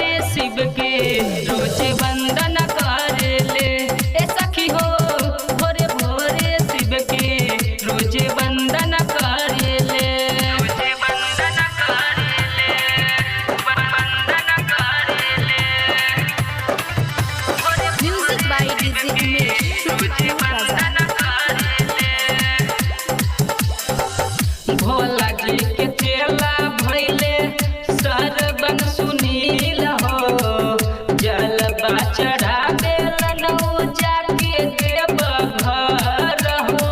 भोरे शिव के रोज वंदन कर ले। ए सखी हो भोरे भोरे शिव के रोज वंदन कर ले। रोज वंदन कर ले, वंदन कर ले। Music by DJ Umesh. रोज वंदन कर ले। भोला जी के चेला भइले सरवन सुनील हो। जलवा चढ़ा देलन जाके देव घर हो।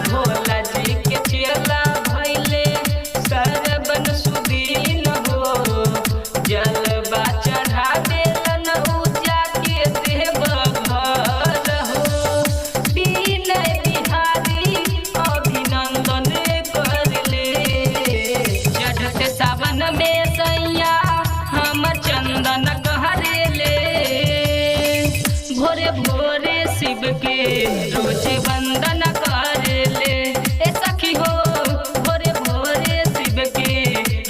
भोला जी के चेला भइले सरवन सुनील हो। जलवा चढ़ा देलन जाके देव घर हो। विनय बिहारी अभिनंदन कर ले। चढ़ते सावन में सैया हमर चंदन कहरे ले। भोरे भोरे शिव के रोज वंदन कर ले। ए सखी हो भोरे भोरे शिव के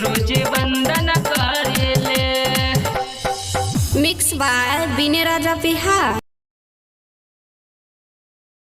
रोज वंदन कर ले। Mix by Vinay Raja Bihar.